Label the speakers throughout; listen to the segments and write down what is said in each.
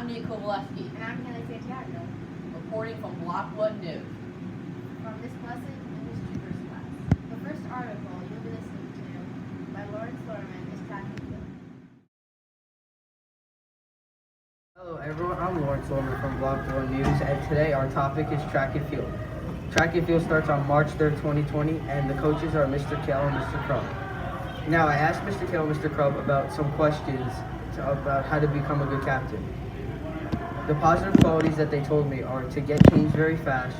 Speaker 1: I'm Nick Kowaleski,
Speaker 2: And I'm Haley Santiago
Speaker 1: reporting from Block 1 News.
Speaker 2: from this lesson in History Verse class. The first article you'll be listening to by Lawrence Lorman is Track and Field.
Speaker 3: Hello everyone, I'm Lawrence Lorman from Block 1 News, and today our topic is track and field. Track and field starts on March 3rd, 2020, and the coaches are Mr. Kell and Mr. Crump. Now, I asked Mr. Kell and Mr. Crump about some questions about how to become a good captain. The positive qualities that they told me are to get changed very fast,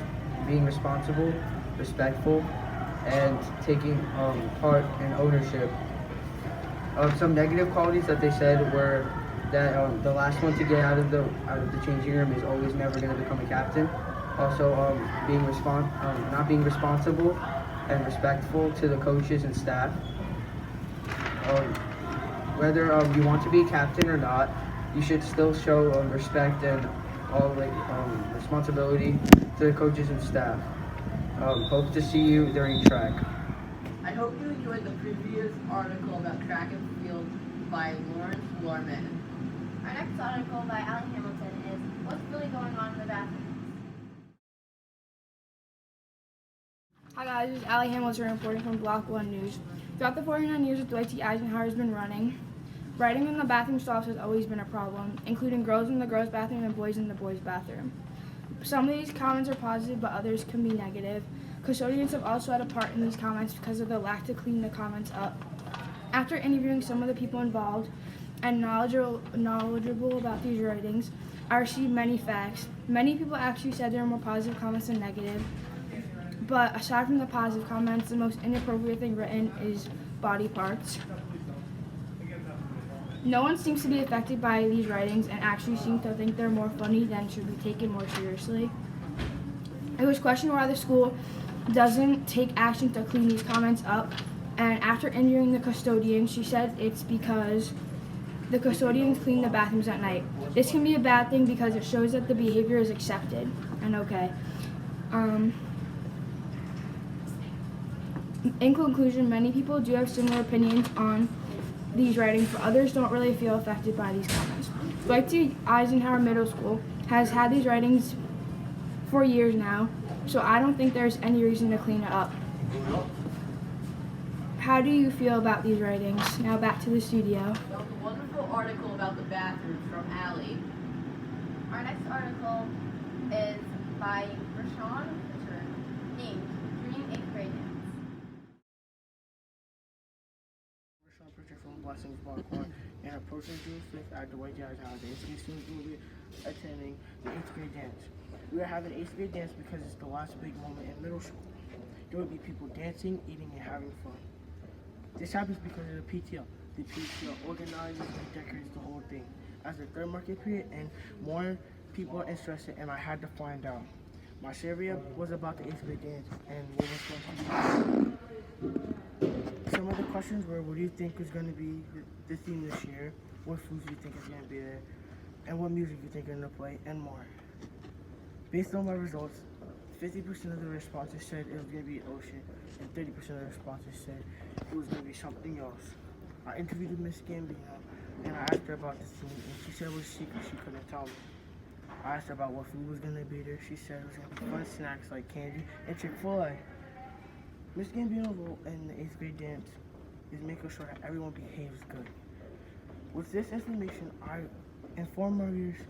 Speaker 3: being responsible, respectful, and taking part in ownership. Some negative qualities that they said were that the last one to get out of the changing room is always never going to become a captain. Also, not being responsible and respectful to the coaches and staff. Whether you want to be a captain or not, you should still show respect and all responsibility to the coaches and staff. Hope to see you during track.
Speaker 1: I hope you enjoyed the previous article about track and field by Lawrence Lorman.
Speaker 2: Our next article by Allie Hamilton is What's Really Going On in the Bathrooms?
Speaker 4: Hi guys, this is Allie Hamilton reporting from Block 1 News. Throughout the 49 years that Dwight D. Eisenhower has been running, writing in the bathroom stalls has always been a problem, including girls in the girls' bathroom and boys in the boys' bathroom. Some of these comments are positive, but others can be negative. Custodians have also had a part in these comments because of the lack to clean the comments up. After interviewing some of the people involved and knowledgeable about these writings, I received many facts. Many people actually said there were more positive comments than negative. But aside from the positive comments, the most inappropriate thing written is body parts. No one seems to be affected by these writings and actually seems to think they're more funny than should be taken more seriously. It was questioned why the school doesn't take action to clean these comments up, and after interviewing the custodian, she said it's because the custodians clean the bathrooms at night. This can be a bad thing because it shows that the behavior is accepted and okay. In conclusion, many people do have similar opinions on these writings, but others don't really feel affected by these comments. Dwight D. Eisenhower Middle School has had these writings for years now, so I don't think there's any reason to clean it up. How do you feel about these writings? Now back to the studio.
Speaker 1: That was a wonderful article about the bathrooms from Allie.
Speaker 2: Our next article is by Rashawn Fisher, named Dream 8th Grade Dance.
Speaker 5: Rashawn Pritchard from Blessings Block 1, and approaching June 5th at Dwight D. Eisenhower, the 8th grade students will be attending the 8th grade dance. We are having 8th grade dance because it's the last big moment in middle school. There will be people dancing, eating, and having fun. This happens because of the PTO. The PTO organizes and decorates the whole thing. As the third market period and more people are interested, and I had to find out. My trivia was about the 8th grade dance and what was going to be. Some of the questions were, what do you think is going to be the theme this year? What foods do you think is going to be there? And what music you think is going to play? And more. Based on my results, 50% of the responses said it was going to be ocean, and 30% of the responses said it was going to be something else. I interviewed Miss Gambino, and I asked her about the theme, and she said it was secret, she couldn't tell me. I asked her about what food was going to be there. She said it was going to be fun snacks like candy and Chick-fil-A. Miss Gambino's role in the 8th grade dance is making sure that everyone behaves good. With this information, I inform my readers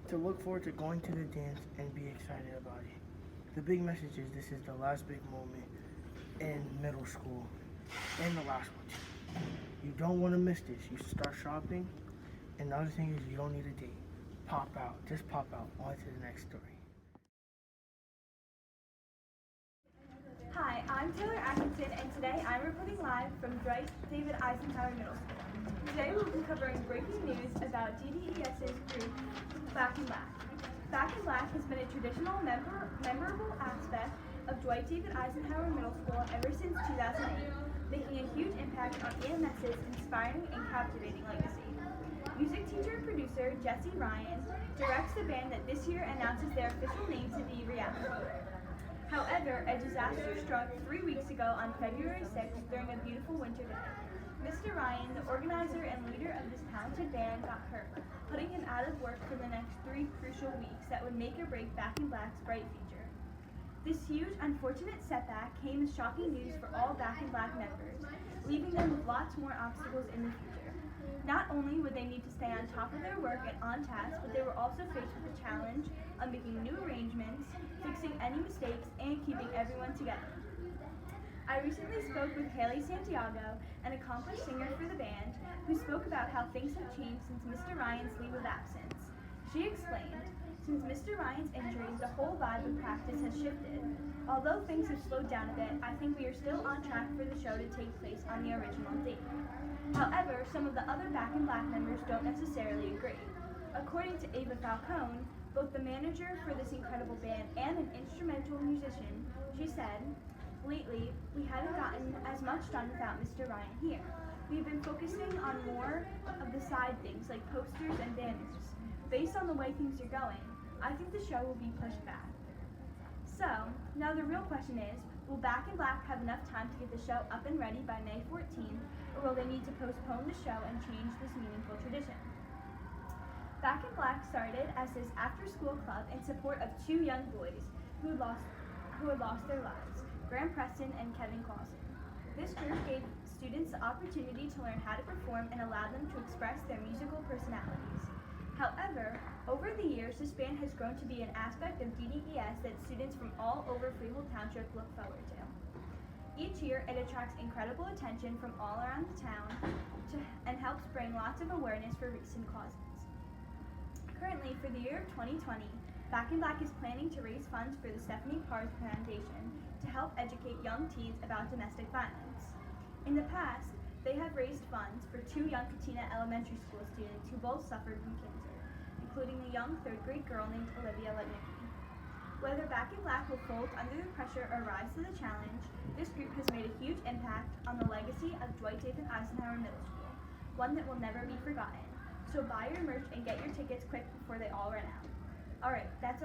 Speaker 5: to look forward to going to the dance and be excited about it. The big message is this is the last big moment in middle school, and the last one too. You don't want to miss this. You should start shopping, and the other thing is you don't need a date. Pop out, just pop out. On to the next story.
Speaker 6: Hi, I'm Taylor Atkinson, and today I'm reporting live from Dwight David Eisenhower Middle School. Today we'll be covering breaking news about DDES's group, Back in Black. Back in Black has been a traditional, memorable aspect of Dwight David Eisenhower Middle School ever since 2008, making a huge impact on EMS's inspiring and captivating legacy. Music teacher and producer Jesse Ryan directs the band that this year announces their official name to be Reality. However, a disaster struck 3 weeks ago on February 6th during a beautiful winter day. Mr. Ryan, the organizer and leader of this talented band, got hurt, putting him out of work for the next 3 crucial weeks that would make or break Back in Black's bright future. This huge, unfortunate setback came as shocking news for all Back in Black members, leaving them with lots more obstacles in the future. Not only would they need to stay on top of their work and on task, but they were also faced with the challenge of making new arrangements, fixing any mistakes, and keeping everyone together. I recently spoke with Haley Santiago, an accomplished singer for the band, who spoke about how things have changed since Mr. Ryan's leave of absence. She explained, since Mr. Ryan's injury, the whole vibe of practice has shifted. Although things have slowed down a bit, I think we are still on track for the show to take place on the original date. However, some of the other Back in Black members don't necessarily agree. According to Ava Falcone, both the manager for this incredible band and an instrumental musician, she said, lately, we haven't gotten as much done without Mr. Ryan here. We've been focusing on more of the side things like posters and banners. Based on the way things are going, I think the show will be pushed back. So, now the real question is, will Back in Black have enough time to get the show up and ready by May 14th, or will they need to postpone the show and change this meaningful tradition? Back in Black started as this after-school club in support of 2 young boys who had lost their lives, Graham Preston and Kevin Clausen. This group gave students the opportunity to learn how to perform and allowed them to express their musical personalities. However, over the years, this band has grown to be an aspect of DDES that students from all over Freehold Township look forward to. Each year, it attracts incredible attention from all around the town and helps bring lots of awareness for recent causes. Currently, for the year of 2020, Back in Black is planning to raise funds for the Stephanie Pars Foundation to help educate young teens about domestic violence. In the past, they have raised funds for 2 young Katina Elementary School students who both suffered from cancer, including a young 3rd grade girl named Olivia Lednicki. Whether Back in Black will fold under the pressure or rise to the challenge, this group has made a huge impact on the legacy of Dwight David Eisenhower Middle School, one that will never be forgotten. So buy your merch and get your tickets quick before they all run out. Alright, that's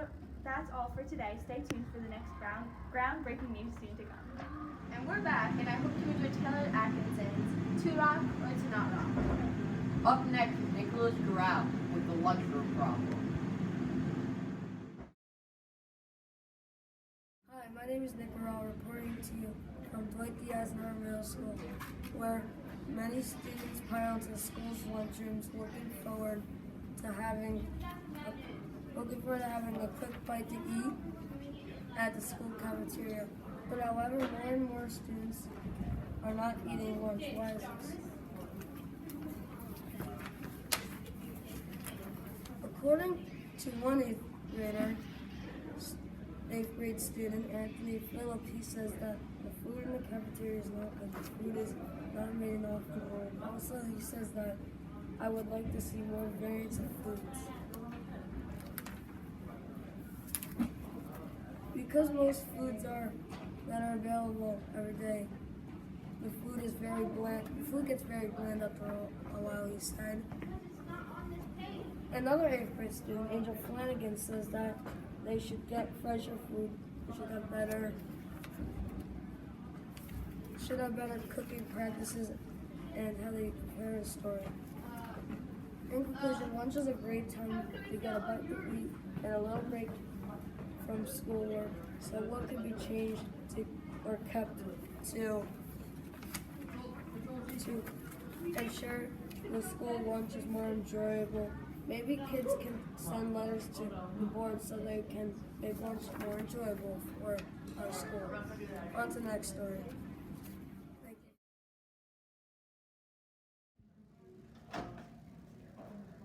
Speaker 6: all for today. Stay tuned for the next groundbreaking news soon to come.
Speaker 2: And we're back, and I hope you enjoyed Taylor Atkinson's To Rock or To Not Rock.
Speaker 1: Up next is Nicholas Corral with the lunchroom problem.
Speaker 7: Hi, my name is Nick Morrell, reporting to you from Dwight D. Eisenhower Middle School, where many students pile into the school's lunchrooms looking forward to having a quick bite to eat at the school cafeteria. But however, more and more students are not eating lunch. Why is this? According to one 8th grade student, Anthony Phillip, he says that the food in the cafeteria is not good. The food is not made enough in home. Also, he says that I would like to see more variants of foods. Because most foods that are available every day, the food is very bland. The food gets very bland after a while, he said. Another 8th grade student, Angel Flanagan, says that they should get fresher food. They should have better cooking practices and how they prepare a story. In conclusion, lunch is a great time to get a bite to eat and a little break from schoolwork. So what could be changed or kept to ensure the school lunch is more enjoyable? Maybe kids can send letters to the board so they can make lunch more enjoyable for our school. On to the next story. Thank you.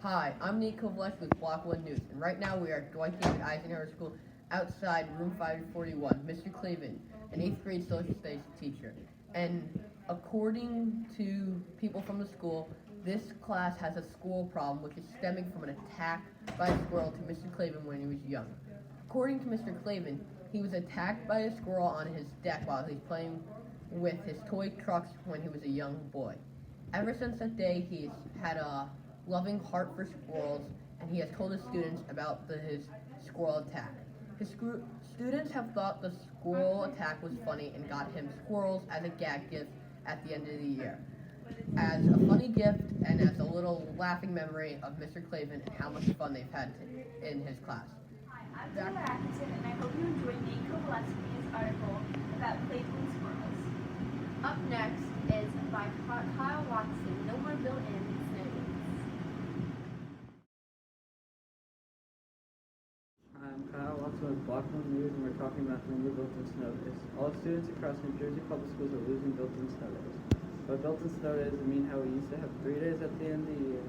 Speaker 1: Hi, I'm Nate Kovalesh with Block 1 News, and right now we are at Dwight David Eisenhower School outside room 541. Mr. Clavin, an 8th grade social studies teacher. And according to people from the school, this class has a squirrel problem, which is stemming from an attack by a squirrel to Mr. Clavin when he was young. According to Mr. Clavin, he was attacked by a squirrel on his deck while he was playing with his toy trucks when he was a young boy. Ever since that day, he's had a loving heart for squirrels, and he has told his students about his squirrel attack. His students have thought the squirrel attack was funny and got him squirrels as a gag gift at the end of the year. as a funny gift and as a little laughing memory of Mr. Clavin and how much fun they've had in his class.
Speaker 6: Hi, I'm Taylor Atkinson, and I hope you enjoyed Nate Kovalevsky's article about Cleveland squirrels.
Speaker 2: Up next is by Kyle Watson, No More Built-In Snow Days.
Speaker 8: I'm Kyle Watson with Block 1 News, and we're talking about no more built-in snow days. All students across New Jersey public schools are losing built-in snow days. By built-in snow days, I mean how we used to have 3 days at the end of the year,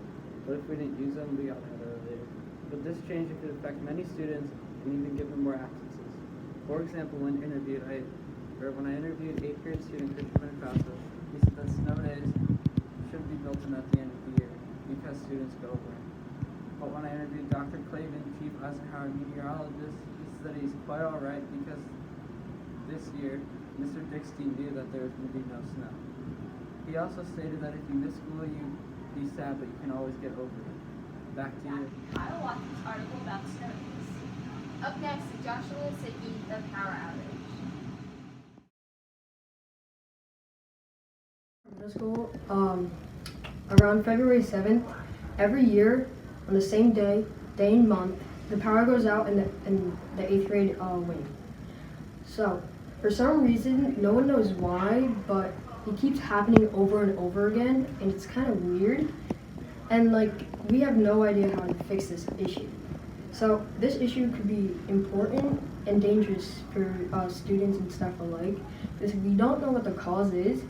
Speaker 8: but if we didn't use them, we got out earlier. But this change could affect many students and even give them more absences. For example, when I interviewed 8th grade student Christian Menacasa, he said that snow days should be built in at the end of the year because students go away. But when I interviewed Dr. Clavin, Chief Eisenhower meteorologist, he said he's quite alright because this year, Mr. Dickstein knew that there was going to be no snow. He also stated that if you miss school, you'd be sad, but you can always get over it. Back to you.
Speaker 6: Kyle Watson's article about snow days.
Speaker 2: Up next is Joshua Lisicki, The Power Outage.
Speaker 7: Middle school, around February 7th, every year on the same day and month, the power goes out in the 8th grade wing. So, for some reason, no one knows why, but it keeps happening over and over again, and it's kind of weird. And we have no idea how to fix this issue. So, this issue could be important and dangerous for students and stuff alike, because if we don't know what the cause is,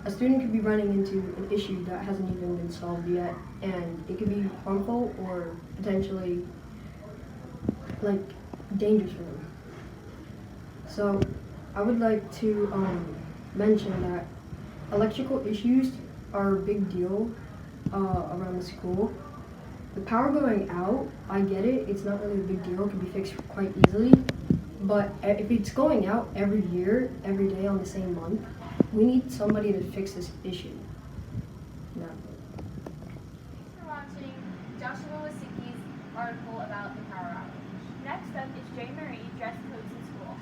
Speaker 7: a student could be running into an issue that hasn't even been solved yet, and it could be harmful or potentially dangerous for them. So I would like to mention that electrical issues are a big deal around the school. The power going out, I get it, it's not really a big deal, it can be fixed quite easily, but if it's going out every year, every day on the same month, we need somebody to fix this issue. No.
Speaker 2: Thanks for watching Joshua Lisicki's article about the power outage.
Speaker 6: Next up is Jay Marie, Dress Codes in School.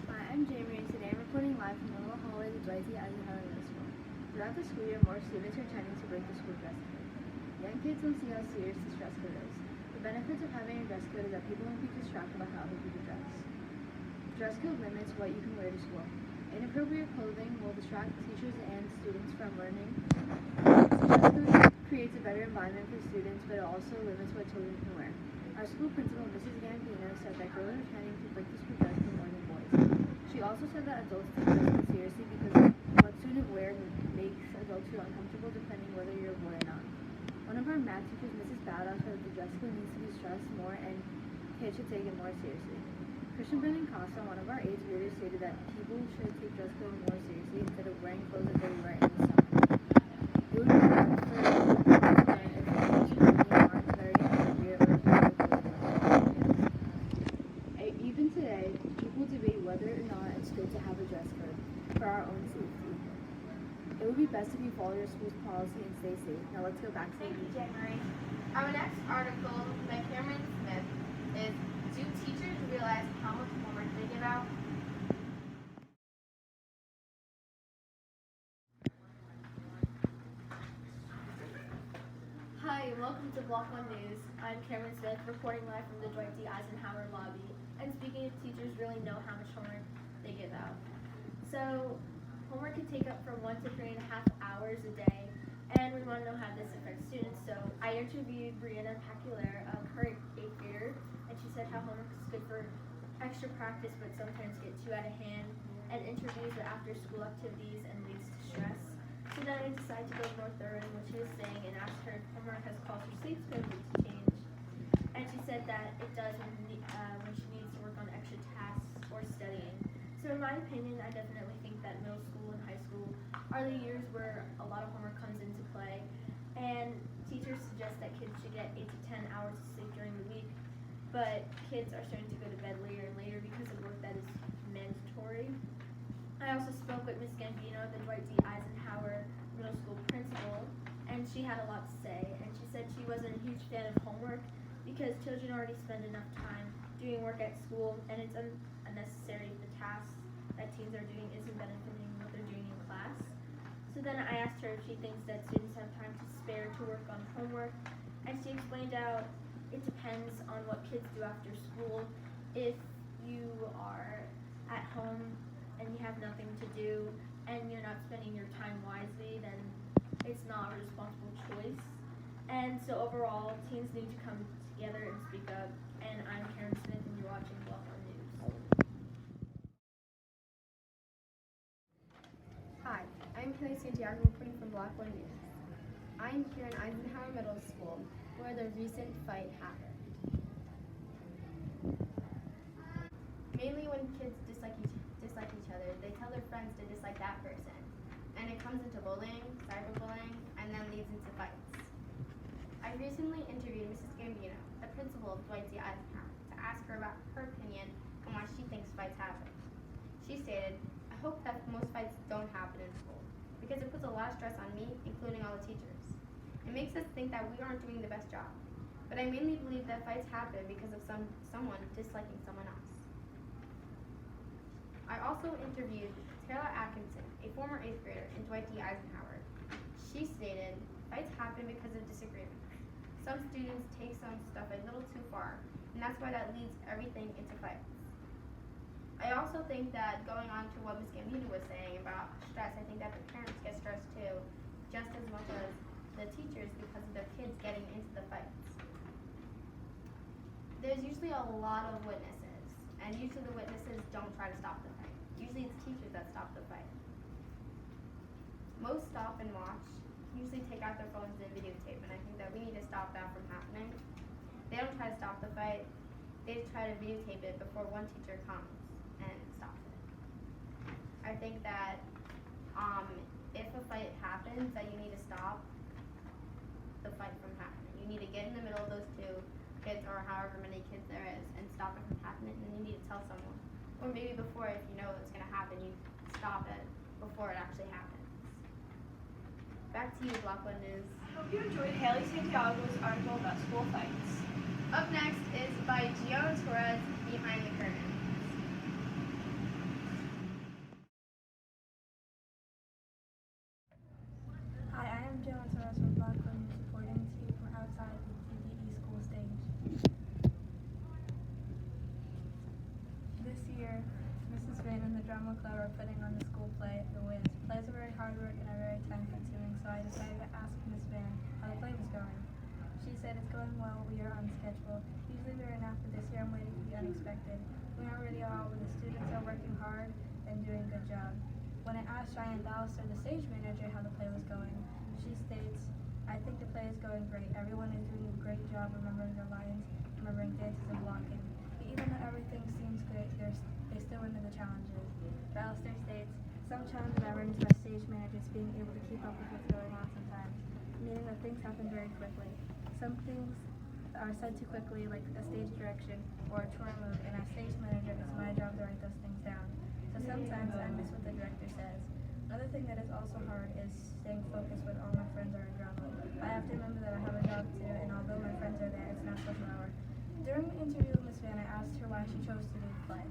Speaker 9: Hi, I'm Jamie, and today I'm reporting live from the little hallway of the Dwight D. Eisenhower Middle School. Throughout the school year, more students are tending to break the school dress code. Young kids don't see how serious this dress code is. The benefits of having a dress code is that people won't be distracted by how other people dress. Dress code limits what you can wear to school. Inappropriate clothing will distract teachers and students from learning. Dress code creates a better environment for students, but it also limits what children can wear. Our school principal, Mrs. Gambino, said that girls are tending to break the school dress code more than boys. She also said that adults take dress code seriously because what student wears makes adults feel uncomfortable depending whether you're a boy or not. One of our math teachers, Mrs. Bowdow, said that the dress code needs to be stressed more and kids should take it more seriously. Christian Benincasa, one of our 8th graders, stated that people should take dress code more seriously instead of wearing clothes that they wear in the summer. It would be hard for if aren't very appropriate or even today, people debate whether or not it's good to have a dress code for our own safety. It would be best if you follow your school's policy and stay safe. Now let's go back to
Speaker 6: Thank
Speaker 9: the
Speaker 6: you, Jay Marie.
Speaker 2: Our next article by Cameron Smith is Do Teachers Realize How Much Homework They Give Out?
Speaker 6: Hi, and welcome to Block 1 News. I'm Cameron Smith, reporting live from the Dwight D. Eisenhower lobby. And speaking if teachers really know how much homework they give out. So, homework can take up from 1 to 3.5 hours a day, and we want to know how this affects students. So, I interviewed Brianna Paculera, her 8th grader, and she said how homework is good for extra practice, but sometimes get too out of hand, and interviews with after-school activities and leads to stress. So then I decided to go more thorough in what she was saying and asked her if homework has caused her sleep schedule to change. And she said that it does when she needs to work on extra tasks or studying. So in my opinion, I definitely think that middle school and high school are the years where a lot of homework comes into play. And teachers suggest that kids should get 8 to 10 hours of sleep during the week. But kids are starting to go to bed later and later because of work that is mandatory. I also spoke with Ms. Gambino, the Dwight D. Eisenhower Middle School principal, and she had a lot to say. And she said she wasn't a huge fan of homework because children already spend enough time doing work at school, and it's unnecessary if the tasks that teens are doing isn't benefiting what they're doing in class. So
Speaker 10: So then I asked her if she thinks that students have time to spare to work on homework, and she explained out it depends on what kids do after school. If you are at home and you have nothing to do and you're not spending your time wisely, then it's not a responsible choice. And so overall, teens need to come together and speak up. And I'm Karen Smith, and you're watching Block One News.
Speaker 2: Hi, I'm Kelly Santiago reporting from Block One News. I'm here in Eisenhower Middle School, where the recent fight happened. Mainly when kids dislike each other, they tell their friends to dislike that person. And it comes into bullying, cyberbullying, and then leads into fights. I recently interviewed Mrs. Gambino, the principal of Dwight D. Eisenhower, to ask her about her opinion on why she thinks fights happen. She stated, "I hope that most fights don't happen in school, because it puts a lot of stress on me, including all the teachers. It makes us think that we aren't doing the best job. But I mainly believe that fights happen because of someone disliking someone else." I also interviewed Taylor Atkinson, a former 8th grader in Dwight D. Eisenhower. She stated, "Fights happen because of disagreements. Some students take some stuff a little too far, and that's why that leads everything into fights." I also think that going on to what Ms. Gambino was saying about stress, I think that the parents get stressed too, just as much as the teachers because of their kids getting into the fights. There's usually a lot of witnesses, and usually the witnesses don't try to stop the fight. Usually it's teachers that stop the fight. Most stop and watch, usually take out their phones and videotape, and I think that we need to stop that from happening. They don't try to stop the fight, they just try to videotape it before one teacher comes and stops it. I think that if a fight happens, that you need to stop the fight from happening. You need to get in the middle of those two kids or however many kids there is and stop it from happening, and then you need to tell someone. Or maybe before, if you know it's going to happen, you stop it before it actually happens. Back to you, Block One News.
Speaker 6: Hope you enjoyed Haley Santiago's article about school fights.
Speaker 2: Up next is by Gianna Torres, Behind the Curtain.
Speaker 11: Hi, I am Gianna Torres from Block One News reporting to you from outside the DDE school stage. This year, Mrs. Vane and the drama club are putting on the school play, The Wiz. Plays are very hard work and are very time consuming, so I decided to ask Miss Vane how the play was going. She said it's going well, we are on schedule. Usually we are not, but this year I'm waiting for the unexpected. We aren't really all, but the students are working hard and doing a good job. When I asked Cheyenne Ballister, the stage manager, how the play was going, she states, "I think the play is going great. Everyone is doing a great job remembering their lines, remembering dances and blocking. But even though everything seems great, they still run into challenges." Ballister states, "Some challenges I run into my stage managers being able to keep up with what's going on sometimes, meaning that things happen very quickly. Some things are said too quickly, like a stage direction or a tour move, and as stage manager, it's my job to write those things down. So sometimes I miss what the director says. Another thing that is also hard is staying focused when all my friends are in drama. I have to remember that I have a job to do, and although my friends are there, it's not social hour." During the interview with Miss Van, I asked her why she chose to do the play.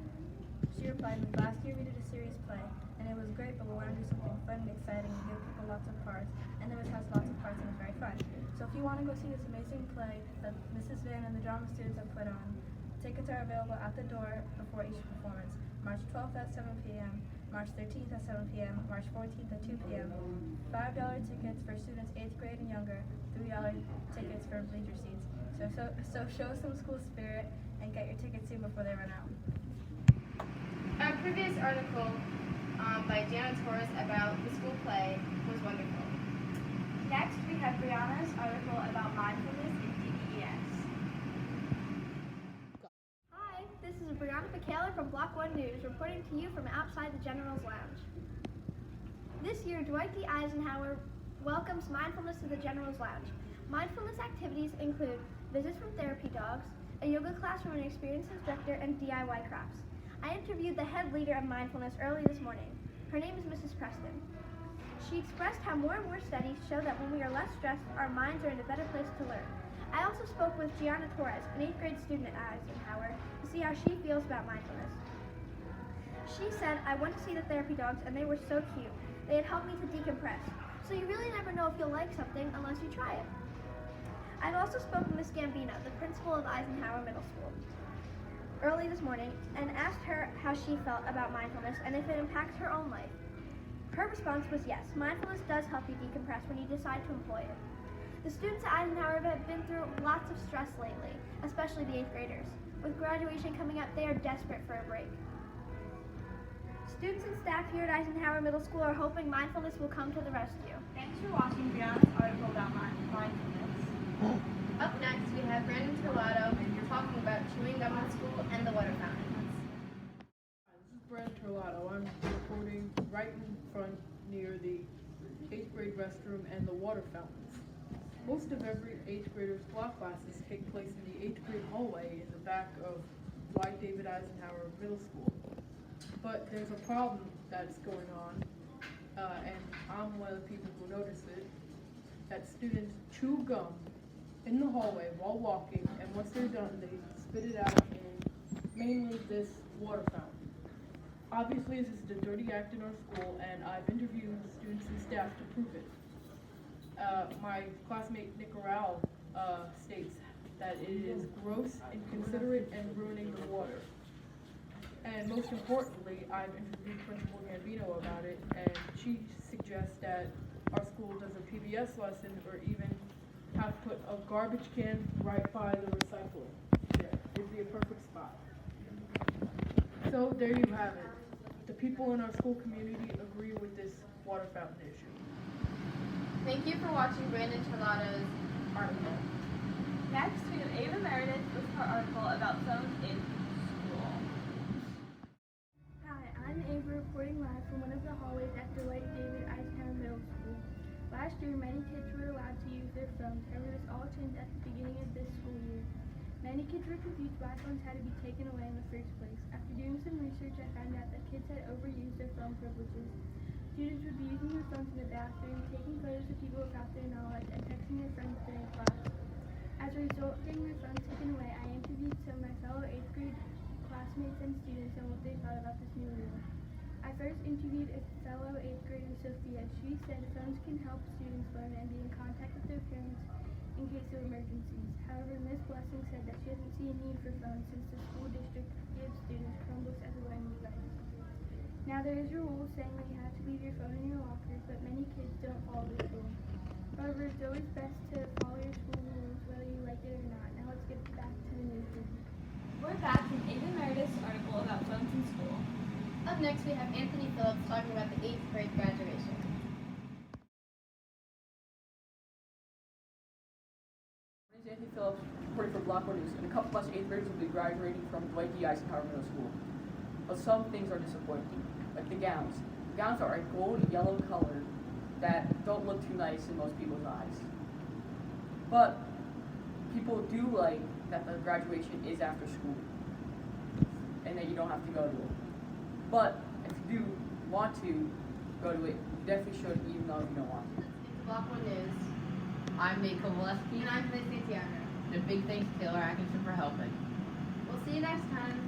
Speaker 11: She replied, "Last year we did a serious play, and it was great, but we want to do something fun and exciting and give people lots of parts, and the Wiz has lots of parts and it's very fun. So if you want to go see this amazing play that Mrs. Van and the drama students have put on, tickets are available at the door before each performance. March 12th at 7 p.m., March 13th at 7 p.m., March 14th at 2 p.m. $5 tickets for students 8th grade and younger, $3 tickets for bleacher seats. So show some school spirit and get your tickets soon before they run out."
Speaker 2: Our previous article by Gianna Torres about the school play was wonderful.
Speaker 6: Next, we have Brianna's article about mindfulness in DDES.
Speaker 12: Hi, this is Brianna Michaela from Block One News reporting to you from outside the General's Lounge. This year, Dwight D. Eisenhower welcomes mindfulness to the General's Lounge. Mindfulness activities include visits from therapy dogs, a yoga class from an experienced instructor, and DIY crafts. I interviewed the head leader of mindfulness early this morning. Her name is Mrs. Preston. She expressed how more and more studies show that when we are less stressed, our minds are in a better place to learn. I also spoke with Gianna Torres, an 8th grade student at Eisenhower, to see how she feels about mindfulness. She said, "I went to see the therapy dogs and they were so cute. They had helped me to decompress. So you really never know if you'll like something unless you try it. I've also spoken with Miss Gambino, the principal of Eisenhower Middle School, early this morning and asked her how she felt about mindfulness and if it impacts her own life. Her response was yes, mindfulness does help you decompress when you decide to employ it. The students at Eisenhower have been through lots of stress lately, especially the 8th graders. With graduation coming up, they are desperate for a break. Students and staff here at Eisenhower Middle School are hoping mindfulness will come to the rescue.
Speaker 6: Thanks for watching Brianna's article about mindfulness.
Speaker 2: Up next, we have Brandon Torlato talking about chewing gum in school and the water fountains.
Speaker 13: This is Brandon Torlato. I'm reporting right in front near the 8th grade restroom and the water fountains. Most of every 8th grader's block classes take place in the 8th grade hallway in the back of Dwight David Eisenhower Middle School. But there's a problem that's going on, and I'm one of the people who notice it, that students chew gum in the hallway while walking, and once they're done, they spit it out in mainly this water fountain. Obviously, this is a dirty act in our school, and I've interviewed the students and staff to prove it. My classmate Nick Corral states that it is gross, inconsiderate, and ruining the water. And most importantly, I've interviewed Principal Gambino about it, and she suggests that our school does a PBS lesson or even have put a garbage can right by the recycling. There would be a perfect spot. So there you have it. The people in our school community agree with this water fountain issue.
Speaker 2: Thank you for watching Brandon Torlato's article.
Speaker 6: Next, we have Ava Meredith with her article about phones in school.
Speaker 4: Hi, I'm Ava reporting live from one of the hallways at Dwight David Eisenhower Middle School. Last year, many kids were allowed to use their phones, however this all changed at the beginning of this school year. Many kids were confused why phones had to be taken away in the first place. After doing some research, I found out that kids had overused their phone privileges. Students would be using their phones in the bathroom, taking photos of people without their knowledge, and texting their friends during class. As a result of getting their phones taken away, I interviewed some of my fellow 8th grade classmates and students on what they thought about this new rule. I first interviewed a fellow 8th grader, Sophia. She said phones can help students learn and be in contact with their parents in case of emergencies. However, Ms. Blessing said that she doesn't see a need for phones since the school district gives students Chromebooks as a learning device. Now there is a rule saying that you have to leave your phone in your locker, but many kids don't follow this rule. However, it's always best to follow your school rules whether you like it or not. Now let's get back to the news.
Speaker 6: We're back from Ava Meredith's article about phones in school.
Speaker 2: Up next, we have Anthony Phillips talking about the 8th grade graduation.
Speaker 14: My name is Anthony Phillips, reporting for Block 1 News. In a couple months, 8th graders will be graduating from Dwight D. Eisenhower Middle School. But some things are disappointing, like the gowns. The gowns are a gold-yellow color that don't look too nice in most people's eyes. But people do like that the graduation is after school and that you don't have to go to it. But if you do want to go to it, you definitely should, even though you don't want to.
Speaker 1: Block 1 News. I'm Nate Kovaleski.
Speaker 2: And I'm Lizzie Tiana.
Speaker 1: And a big thanks to Taylor Atkinson for helping.
Speaker 2: We'll see you next time.